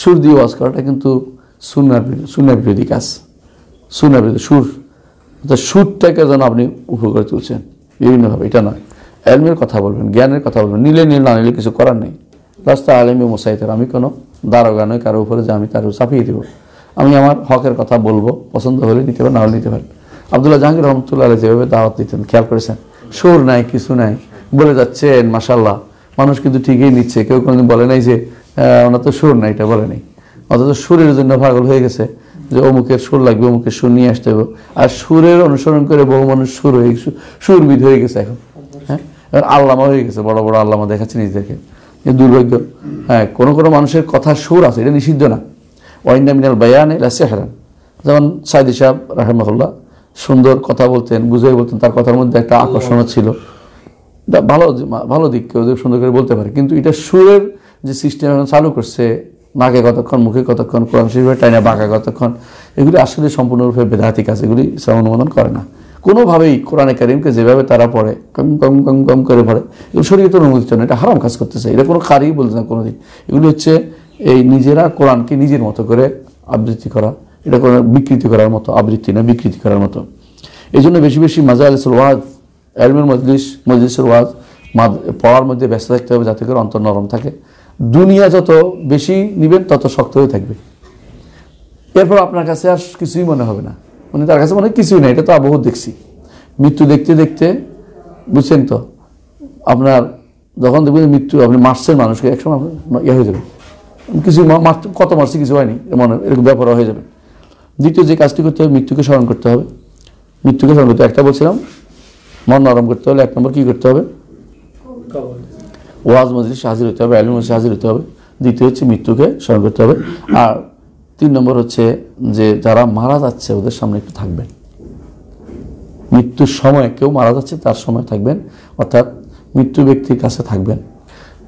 সুর দিয়ে ওয়াজ করাটা কিন্তু সুন্নাহ বিরোধী কাজ। সুন্নাহ বিরোধী সুর, সুরটাকে যেন আপনি উপভোগ করে তুলছেন বিভিন্নভাবে, এটা নয়। এলমের কথা বলবেন, জ্ঞানের কথা বলবেন, নিলে না নিলে কিছু করার নেই। রাস্তা আলেমে মুসাইতের, আমি কোনো দারোগা নই কারো উপরে যে আমি তার চাপিয়ে দেবো। আমি আমার হকের কথা বলবো, পছন্দ হলে নিতে পারেন, না হলে নিতে পারেন। আব্দুল্লাহ জাহাঙ্গীর রহমতুল্লাহ আলাইহি যেভাবে দাওয়াত দিতেন খেয়াল করেছেন, সুর নাই কিছু নাই, বলে যাচ্ছেন মাশাআল্লাহ, মানুষ কিন্তু ঠিকই নিচ্ছে। কেউ কোনোদিন বলে নাই যে ওনার তো সুর নাই, এটা বলে নেই। অথচ সুরের জন্য পাগল হয়ে গেছে যে অমুকের সুর লাগবে, অমুকের সুর নিয়ে আসতে হবে। আর সুরের অনুসরণ করে বহু মানুষ সুরবিদ হয়ে গেছে এখন। হ্যাঁ, আল্লামা হয়ে গেছে, বড় বড় আল্লামা দেখাচ্ছে নিজেদেরকে। দুর্ভাগ্য। হ্যাঁ, কোনো কোনো মানুষের কথার সুর আছে, এটা নিষিদ্ধ না। ওয়াইন্না মিনাল বায়ান ইলা সিহরান, যেমন সাইদি সাহেব রাহিমাহুল্লাহ সুন্দর কথা বলতেন, বুঝিয়ে বলতেন, তার কথার মধ্যে একটা আকর্ষণ ছিল, ভালো ভালো দিক, কেউ সুন্দর করে বলতে পারে। কিন্তু এটা সুরের যে সিস্টেম এখন চালু করছে, নাকে কতক্ষণ, মুখে কতক্ষণ, কোরআন শরীফের টাইনা বাঁকা কতক্ষণ, এগুলি আসলে সম্পূর্ণরূপে বেদাতি কাজ, এগুলি ইসলাম অনুমোদন করে না কোনোভাবেই। কোরআনে কারিমকে যেভাবে তারা পড়ে, কম কম কম কম করে পড়ে, এগুলো শরীয়তের অনুমোদিত না, এটা হারাম কাজ করতেছে। এটা কোনো কারি বলতে না কোনোদিন। এগুলি হচ্ছে এই নিজেরা কোরআনকে নিজের মতো করে আবৃত্তি করা, এটা কোনো বিকৃতি করার মতো, আবৃত্তি না, বিকৃতি করার মতো। এই জন্য বেশি বেশি মাজালিসুল ওয়াজ, এলমের মজলিসের ওয়াজ পড়ার মধ্যে ব্যস্ত থাকতে হবে, যাতে করে অন্তর নরম থাকে। দুনিয়া যত বেশি নিবেন তত শক্ত হয়ে থাকবে। এরপর আপনার কাছে আর কিছুই মনে হবে না, মানে তার কাছে মনে হয় কিছুই না। এটা তো বহুত দেখছি, মৃত্যু দেখতে দেখতে, বুঝছেন তো, আপনার যখন দেখবেন মৃত্যু আপনি মারছেন মানুষকে, একসময় ইয়ে হয়ে যাবে, কিছু কত মারছি কিছু হয়নি, মনে এরকম ব্যাপার হয়ে যাবে। দ্বিতীয় যে কাজটি করতে হবে, মৃত্যুকে স্মরণ করতে হবে। মৃত্যুকে স্মরণ করতে, একটা বলছিলাম মন নরম করতে হলে 1 নম্বর কী করতে হবে, ওয়াজ মজলিসে হাজির হতে হবে, ইলম মজলিসে হাজির হতে হবে। দ্বিতীয় হচ্ছে মৃত্যুকে স্মরণ করতে হবে। আর 3 নম্বর হচ্ছে যে যারা মারা যাচ্ছে ওদের সামনে একটু থাকবেন। মৃত্যুর সময় কেউ মারা যাচ্ছে তার সময় থাকবেন, অর্থাৎ মৃত্যু ব্যক্তির কাছে থাকবেন।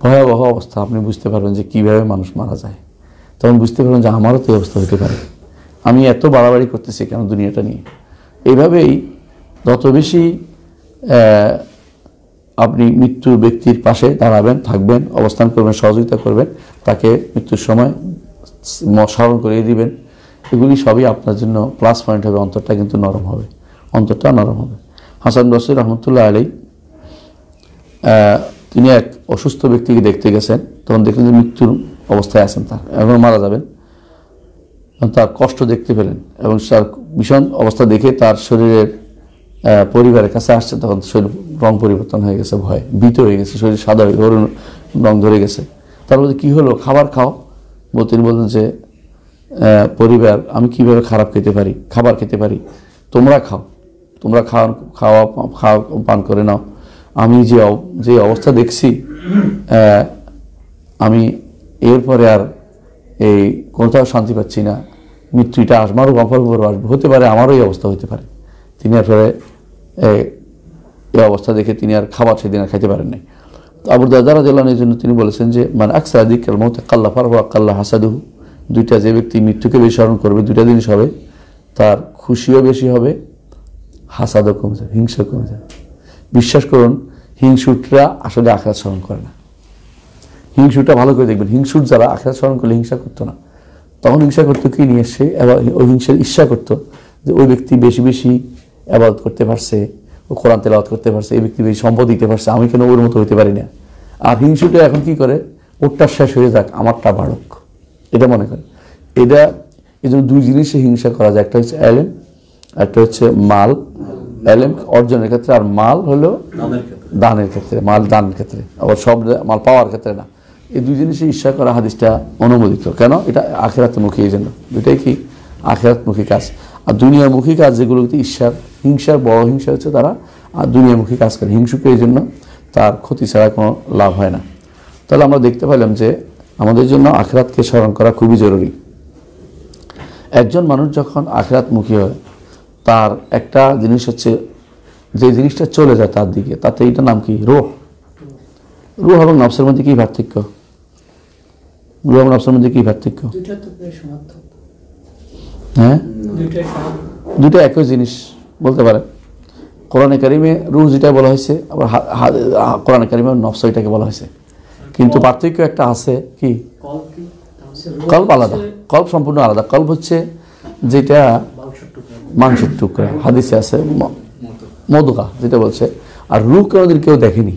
ভয়াবহ অবস্থা, আপনি বুঝতে পারবেন যে কীভাবে মানুষ মারা যায়। তখন বুঝতে পারবেন যে আমারও তো এই অবস্থা হতে পারে, আমি এত বাড়াবাড়ি করতেছি কেন দুনিয়াটা নিয়ে। এইভাবেই যত বেশি আপনি মৃত্যু ব্যক্তির পাশে দাঁড়াবেন, থাকবেন, অবস্থান করবেন, সহযোগিতা করবেন, তাকে মৃত্যুর সময় স্মরণ করিয়ে দিবেন, এগুলি সবই আপনার জন্য প্লাস পয়েন্ট হবে। অন্তরটা কিন্তু নরম হবে, অন্তরটা নরম হবে। হাসান বসরি রহমতুল্লাহ আলাইহি তিনি এক অসুস্থ ব্যক্তিকে দেখতে গেছেন, তখন দেখলেন যে মৃত্যুর অবস্থায় আছেন, তার এবং মারা যাবেন। তার কষ্ট দেখতে পেলেন এবং তার ভীষণ অবস্থা দেখে তার শরীরের পরিবারের কাছে আসছে, তখন শরীর রং পরিবর্তন হয়ে গেছে, ভয় ভীত হয়ে গেছে, শরীর সাদা হয়ে হলুদ রং ধরে গেছে। তারপর কী হলো, খাবার খাও। তিনি বললেন যে পরিবার, আমি কিভাবে খারাপ খেতে পারি, খাবার খেতে পারি, তোমরা খাও, তোমরা খাওয়া পান করে নাও। আমি যে অবস্থা দেখছি, আমি এরপরে আর এই কোথাও শান্তি পাচ্ছি না। মৃত্যুটা আমারও আসবে, হতে পারে আমারও এই অবস্থা হতে পারে। তিনি এরপরে এই অবস্থা দেখে তিনি আর খাবার সেদিন আর খাইতে পারেন নাই। তো আবু দারদা রাদিয়াল্লাহু আনহু জন্য তিনি বলেছেন যে মানে আকসারা যিকরাল মাউত কাল্লা ফারহু কাল্লা হাসাদুহু, দুইটা যে ব্যক্তি মৃত্যুকে বেশি স্মরণ করবে, দুইটা জিনিস হবে, তার খুশিও বেশি হবে, হাসাদও কমে যাবে, হিংসা কমে যাবে। বিশ্বাস করুন, হিংসুটরা আসলে আখিরাত স্মরণ করে না। হিংসুটা ভালো করে দেখবেন, হিংসুট যারা আখিরাত স্মরণ করলে হিংসা করতো না। তখন হিংসা করতো কি নিয়ে এসে, এবার ওই হিংসার ঈর্ষা করতো যে ওই ব্যক্তি বেশি বেশি ইবাদত করতে পারছে, ও কোরআন তেলাওয়াত করতে পারছে, এই ব্যক্তি বেশি সম্পদ দিতে পারছে, আমি কেন ওর মতো হতে পারি না। আর হিংসুটা এখন কি করে, ওরটা শেষ হয়ে যাক, আমারটা বাড়ুক, এটা মনে করে। এটা এই জন্য 2 জিনিসে হিংসা করা যায়, একটা হচ্ছে এলেম, একটা হচ্ছে মাল। এলেম অর্জনের ক্ষেত্রে, আর মাল হলো দানের ক্ষেত্রে, মাল দানের ক্ষেত্রে, আবার সব মাল পাওয়ার ক্ষেত্রে না। এই 2 জিনিসে ঈর্ষা করা হাদিসটা অনুমোদিত। কেন? এটা আখিরাতমুখী, এই জন্য দুটাই কি আখিরাতমুখী কাজ। আর দুনিয়ামুখী কাজ যেগুলোতে হিংসার বড় হিংসা হচ্ছে তারা আর দুনিয়ামুখী কাজ করে, হিংসুকে এই জন্য তার ক্ষতি ছাড়া কোনো লাভ হয় না। তাহলে আমরা দেখতে পেলাম যে আমাদের জন্য আখিরাতকে স্মরণ করা খুবই জরুরি। একজন মানুষ যখন আখিরাতমুখী হয়, তার একটা জিনিস হচ্ছে, যে জিনিসটা চলে যায় তার দিকে, তাতে এইটার নাম কি, রূহ। রূহ এবং নফসের মধ্যে কি পার্থক্য? রূহ এবং নফসের মধ্যে কি পার্থক্য? হ্যাঁ, দুটো একই জিনিস বলতে পারে। কোরআনে কারিমে রূহ যেটা বলা হয়েছে, আবার কোরআনে কারিমে নফস এটাকে বলা হয়েছে, কিন্তু পার্থক্য একটা আছে। কি? কল্প আলাদা, কল্প সম্পূর্ণ আলাদা। কল্প হচ্ছে যেটা মাংসের টুকরা, হাদিসে আছে মধুকা যেটা বলছে। আর রূহ কোনোদিন কেউ দেখেনি,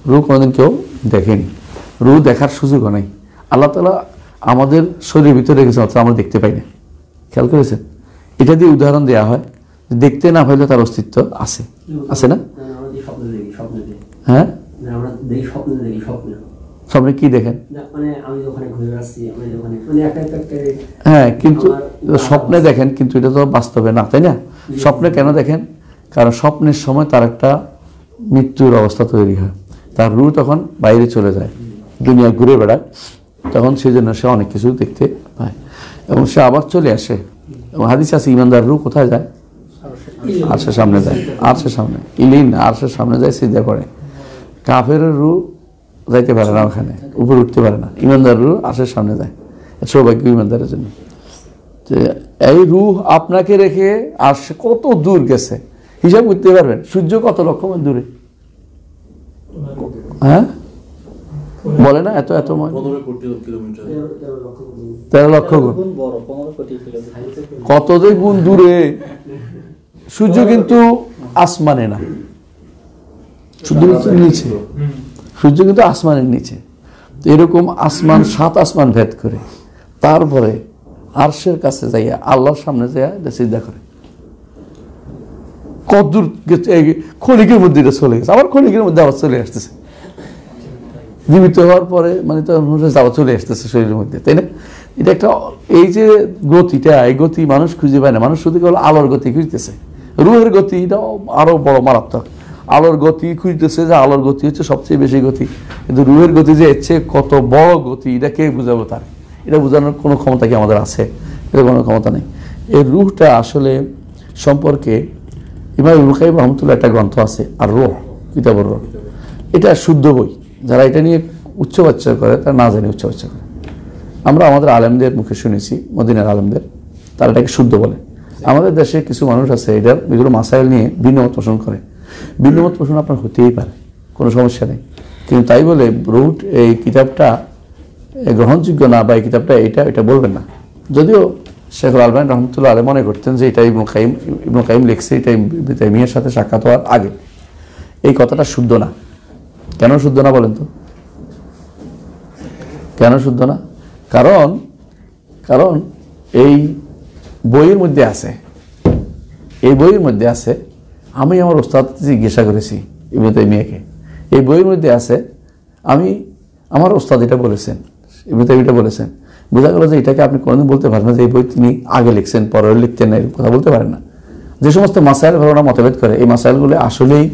রূহ কোনোদিন কেউ দেখেনি, রূহ দেখার সুযোগও নেই। আল্লাহ তাআলা আমাদের শরীরের ভিতরে রেখেছেন, অথচ আমরা দেখতে পাই না। খেয়াল করেছেন? এটা দিয়ে উদাহরণ দেওয়া হয়, দেখতে না পাইলে তার অস্তিত্ব আছে, আছে না? হ্যাঁ, স্বপ্নে কি দেখেন? হ্যাঁ, কিন্তু স্বপ্নে দেখেন, কিন্তু এটা তো বাস্তবে না, তাই না? স্বপ্নে কেন দেখেন? কারণ স্বপ্নের সময় তার একটা মৃত্যুর অবস্থা তৈরি হয়, তার রূহ তখন বাইরে চলে যায়, দুনিয়া ঘুরে বেড়ায়, তখন সেই জন্য সে অনেক কিছু দেখতে পায় এবং সে আবার চলে আসে। এবং হাদিস আছে ইমানদার রূহ কোথায় যায়? আরশের সামনে যায়, আরশের সামনে, ইলিন আরশের সামনে যায়, সিজদা করে। কাফের রূহ যাইতে পারে না, ওখানে উপরে উঠতে পারে না। ইমানদার রূহ আরশের সামনে যায়, সৌভাগ্য ইমানদারের জন্য। এই রূহ আপনাকে রেখে আরশে কত দূর গেছে হিসাব করতে পারবেন? সূর্য কত লক্ষ মাইল দূরে? হ্যাঁ, বলে না, এত 13 লক্ষ গুণ, কত যে গুণ দূরে। সূর্য কিন্তু আসমানে না, সূর্য কিন্তু নিচে, সূর্য কিন্তু আসমানের নিচে। এরকম আসমান, 7 আসমান ভেদ করে তারপরে আরশের কাছে যাইয়া আল্লাহর সামনে যাইয়া সিজদা করে। কত দূর গেছে? ক্ষণিকের মধ্যে এটা চলে গেছে, আবার ক্ষণিকের মধ্যে আবার চলে আসতেছে। জীবিত হওয়ার পরে মানে তো আবার চলে আসতেছে শরীরের মধ্যে, তাই না? এটা একটা, এই যে গতিটা, এই গতি মানুষ খুঁজে পায় না। মানুষ শুধু কেবল আলোর গতি খুঁজতেছে, রুহের গতি এটা আরো বড় মারাত্মক। আলোর গতি খুঁজতেছে, যে আলোর গতি হচ্ছে সবচেয়ে বেশি গতি, কিন্তু রুহের গতি যে হচ্ছে কত বড় গতি, এটা কে বুঝাবো? তার এটা বোঝানোর কোনো ক্ষমতা কি আমাদের আছে? এটা কোনো ক্ষমতা নেই। এই রুহটা আসলে সম্পর্কে ইমাম ইবনে কাইয়িম রাহমাতুল্লাহ একটা গ্রন্থ আছে, আর রূহ, কিতাবুর রূহ। এটা শুদ্ধ বই, যারা এটা নিয়ে উচ্চবাচ্য করে তারা না জানি উচ্চবাচ্য করে। আমরা আমাদের আলেমদের মুখে শুনেছি, মদিনার আলেমদের, তারা এটাকে শুদ্ধ বলে। আমাদের দেশে কিছু মানুষ আছে এটার বিভিন্ন মাসাইল নিয়ে ভিন্নমত পোষণ করে। ভিন্নমত পোষণ আপনার হতেই পারে, কোনো সমস্যা নেই, কিন্তু তাই বলে রূহ এই কিতাবটা গ্রহণযোগ্য না বা এই কিতাবটা এটা বলবেন না। যদিও শেখুল আলবানী রহমতুল্লাহ আলাইহি মনে করতেন যে এটা ইবনে কাইয়িম লিখছে, এটা ইবনে তাইমিয়ার সাথে সাক্ষাৎ হওয়ার আগে। এই কথাটা শুদ্ধ না। কেন শুদ্ধ না বলেন তো? কেন শুদ্ধ না? কারণ এই বইয়ের মধ্যে আছে, এই বইয়ের মধ্যে আছে, আমি আমার ওস্তাদ জিজ্ঞাসা করেছি ইবনে তাইমিয়াকে, এই বইয়ের মধ্যে আছে, আমার ওস্তাদ এটা বলেছেন, ইবনে তাইমিয়া বলেছেন। বোঝা গেল যে এটাকে আপনি কোনোদিন বলতে পারেন না যে এই বই তিনি আগে লিখছেন, পরে লিখতেন না, এরকম কথা বলতে পারেন না। যে সমস্ত মাসাইল ভাবনা মতভেদ করে, এই মাসাইলগুলো আসলেই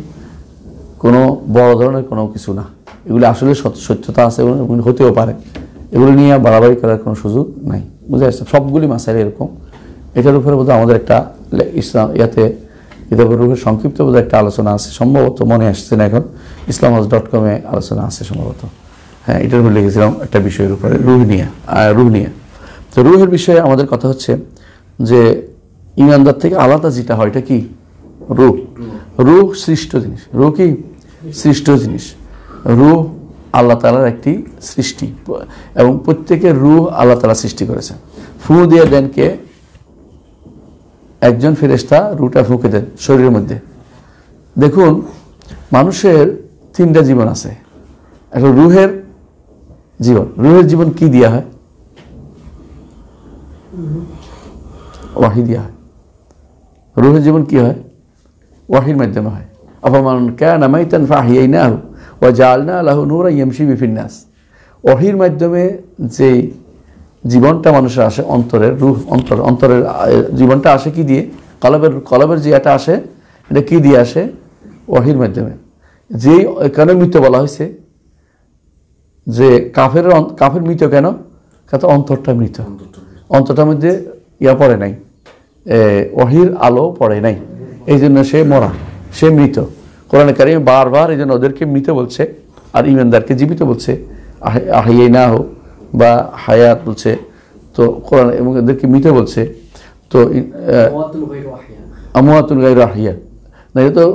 কোনো বড় ধরনের কোনো কিছু না, এগুলো আসলে সত্যতা আছে এবং হতেও পারে, এগুলো নিয়ে বাড়াবাড়ি করার কোনো সুযোগ নাই। বুঝে আসছে? সবগুলি মাসাইল এরকম। এটার উপরে বোধহয় আমাদের একটা ইসলাম কিতাবুর রূহের সংক্ষিপ্ত বোধহয় একটা আলোচনা আছে, সম্ভবত মনে আসছে না এখন, islamhouse.com আলোচনা আছে সম্ভবত। হ্যাঁ, এটার উপরে লিখেছিলাম একটা বিষয়ের উপরে, রূহ নিয়ে। তো রূহের বিষয়ে আমাদের কথা হচ্ছে যে ইমানদার থেকে আলাদা যেটা হয়, এটা কি? রূহ। রূহ সৃষ্ট জিনিস। রূহ কি? সৃষ্ট জিনিস। রূহ আল্লাহ তাআলার একটি সৃষ্টি, এবং প্রত্যেকের রূহ আল্লাহ তাআলা সৃষ্টি করেছেন। ফু দিয়ে দেন কে? একজন ফেরেশতা রূহটা ফুঁকে দেন শরীরের মধ্যে। দেখুন, মানুষের 3টা জীবন আছে। একটা রূহের জীবন। রূহের জীবন কি দিয়া হয়? ওয়াহি দিয়া হয়। রূহের জীবন কি হয়? ওয়াহির মাধ্যমে হয়। আফামান কানা মাইতান ফাহিয়াইনাহু ওয়া জাআলনা লাহু নূরান ইয়ামশি বিহিন নাস। ওয়াহির মাধ্যমে যে জীবনটা মানুষের আসে, অন্তরের রূহ, অন্তরের জীবনটা আসে কি দিয়ে? কলবের যে এটা আসে, এটা কি দিয়ে আসে? ওয়াহির মাধ্যমে। যেই কেন মৃত বলা হয়েছে যে কাফের মৃত কেন? কারণ অন্তরটা মৃত, অন্তরটার মধ্যে পড়ে নাই, ওয়াহির আলো পড়ে নাই, এই জন্য সে মরা, সে মৃত। কোরআনে কারিমে বারবার এই জন্য ওদেরকে মৃত বলছে, আর ইমানদারকে জীবিত বলছে, আহিয়াইনা হোক বা হায়াত বলছে। তো কোরআন এবং এদেরকে মৃত বলছে। তো আমওয়াতুন গায়রু আহিয়া না, এটা তো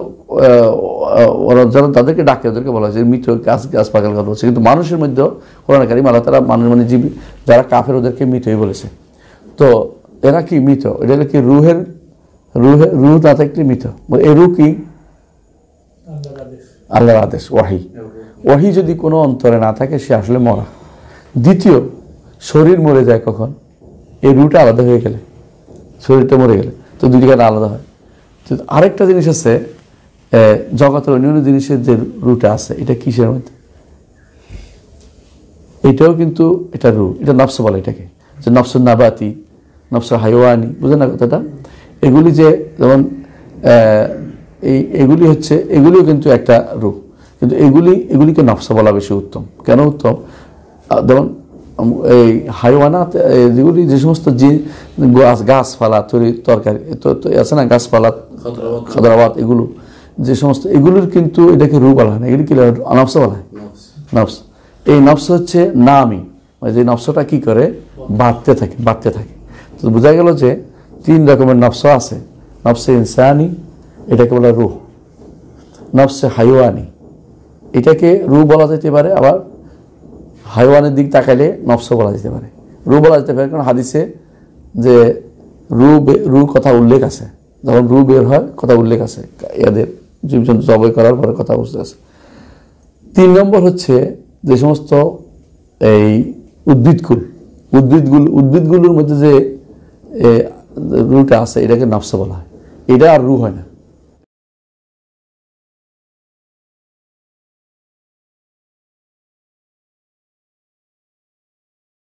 ওরা যারা তাদেরকে ডাকে ওদেরকে বলা হয়েছে মৃত গাছ পাগল কথা বলছে, কিন্তু মানুষের মধ্যেও কোরআন কারীম আল্লাহ তাআলা মানে জীবী যারা কাফের ওদেরকে মৃতই বলেছে। তো এরা কি মৃত? এটা হলো কি রুহ না থাকলে মৃত। এই রুহ কি? আল্লাহর আদেশ, ওয়াহি যদি কোনো অন্তরে না থাকে সে আসলে মরা। দ্বিতীয়, শরীর মরে যায় কখন? এই রুহটা আলাদা হয়ে গেলে, শরীরটা মরে গেলে তো দুই দিকে আলাদা হয়। তো আরেকটা জিনিস আছে, জগতের অন্যান্য জিনিসের যে রুহটা আছে এটা কিসের মধ্যে? এটাও কিন্তু এটা রুহ, এটা নফস বলে এটাকে, যে নফসুন নাবাতি, নফসুল হাইওয়ানি, বুঝেন না কথাটা? এগুলি যে যেমন এগুলি হচ্ছে, এগুলিও কিন্তু একটা রূপ, কিন্তু এগুলিকে নফস বলা বেশি উত্তম। কেন উত্তম? যেমন এই হাইওয়ানাত যেগুলি, যে সমস্ত গাছপালা তরকারি আছে না, গাছপালা খাদরাবাদ, এগুলো যে সমস্ত, এগুলোর কিন্তু এটাকে রূপ বলা হয় না, এগুলি কি নফস বলা হয়? নফস। এই নফস হচ্ছে নামি, যে নফসটা কি করে? বাড়তে থাকে। তো বোঝা গেল যে 3 রকমের নফস আছে। নফসে ইনসানি, এটাকে বলা রূহ। নফসে হাইওয়ানি, এটাকে রূহ বলা যেতে পারে, আবার হাইওয়ানের দিক তাকাইলে নফস বলা যেতে পারে, রূহ বলা যেতে পারে। কারণ হাদিসে যে রূহ কথা উল্লেখ আছে, যখন রূহ বের হয় কথা উল্লেখ আছে, এদের জীবজন্তু জবাই করার পরে কথা বুঝতে আছে। 3 নম্বর হচ্ছে যে সমস্ত এই উদ্ভিদগুলোর মধ্যে যে রুহটা আছে, এটাকে নফস বলা হয়। এটা আর রূহ হয় না।